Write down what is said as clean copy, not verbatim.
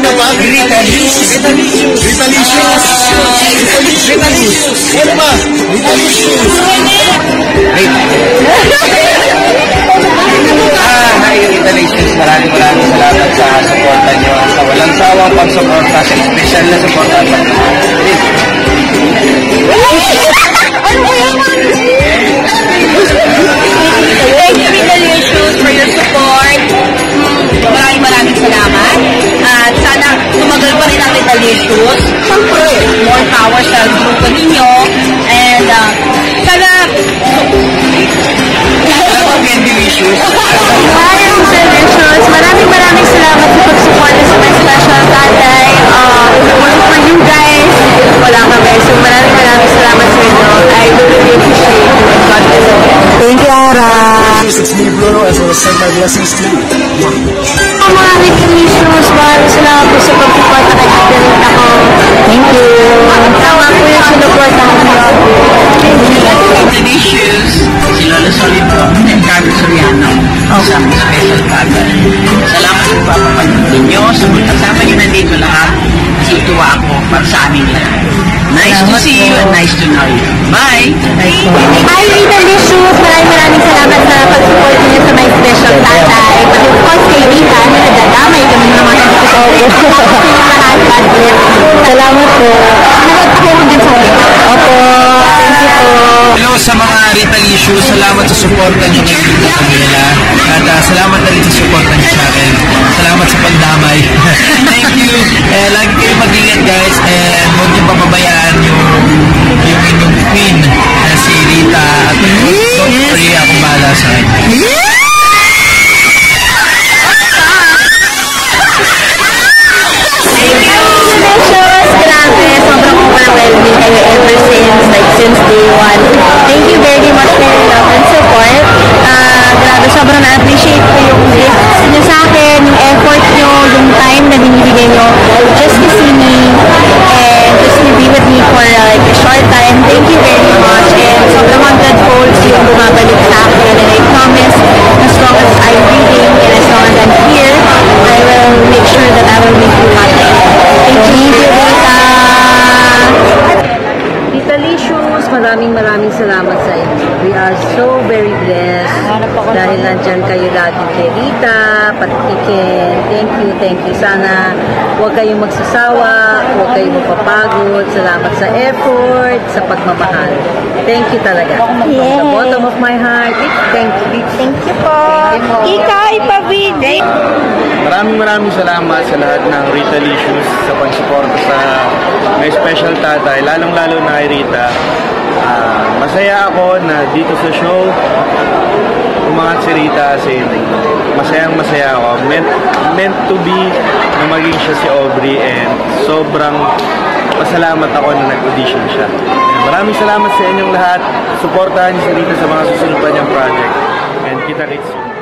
na ba? Ritalicious. Ano ba? Ritalicious. Hi, Ritalicious. Maraming salamat sa suporta nyo. Sa walang sawang pagsuporta. Sa special na suporta. Thank you, Ritalicious, for your support. Maraming salamat. At sana tumagal pa rin ang Ritalicious. Siyempre, more power sa grupo ninyo. And sana... Ritalicious. Hi, Ritalicious. Maraming salamat sa pag-support sa my special tatay. For you guys, wala kami. So maraming salamat sa inyo. I really appreciate it. God bless you. Thank you, Ara. It's me, Bruno, as well as send my blessings to you. Mga Ritalicious, maraming salamat po sa pag-support na kaibigan ako. Thank you. Tama po yung sinuportahan niyo. Ritalicious. Si Lola Solid po. And Carmen Soriano. Sa special tatay. Salamat sa papapanood ninyo. Sa kasama nyo nandito lahat. Kasi tuwa ako para sa amin lahat. Nice to see you and nice to know you. Bye! Hi, Ritalicious. Maraming salamat sa pag-support niyo sa my special tatay. Pati of course kay Rita na nadadamay kami ng mga salamat po. Nakapakilong din sa akin. Opo. Thank you po. Hello sa mga Ritalicious. Salamat sa suporta niyo kay Rita Camila. At salamat na rin sa suporta niyo sa akin. Salamat sa pagdamay. Thank you. Lagi kayo mag-ingat guys. And huwag niyo papabayaan yung inyong queen na si Rita. At don't worry, akong bahala sa kanya. Grabe, sobrang overwhelming kayo ever since day one. Thank you very much for your love and support. Grabe, sobrang na-appreciate ko yung gifts niyo sa akin, yung effort niyo, yung time na binibigay niyo just to see me and just to be with me for like a short time. Thank you very much. And sobrang hanggang goals yung bumabalik sa akin. And I promise, as long as I'm breathing and as long as I'm here, I will make sure that I will make you happy. Thank you, Rita. Ritalicious, maraming salamat sa inyo. We are so very blessed dahil nandyan kayo lagi kay Rita, pati kay Ken. Thank you. Sana huwag kayong magsasawa, huwag kayong magpapagod. Salamat sa effort, sa pagmamahal. Thank you talaga. From the bottom of my heart, thank you. Thank you po. Ikay pa, Vidi. Maraming salamat sa lahat ng Ritalicious sa pagsuporta sa may special tatay, lalong-lalo na kay Rita. Masaya ako na dito sa show umangat si Rita kasi masaya ako. Meant to be na maging siya si Aubrey and sobrang pasalamat ako na nag-audition siya. Maraming salamat sa inyong lahat. Suportahan niyo si Rita sa mga susunod pa niyang project and kita-kits soon.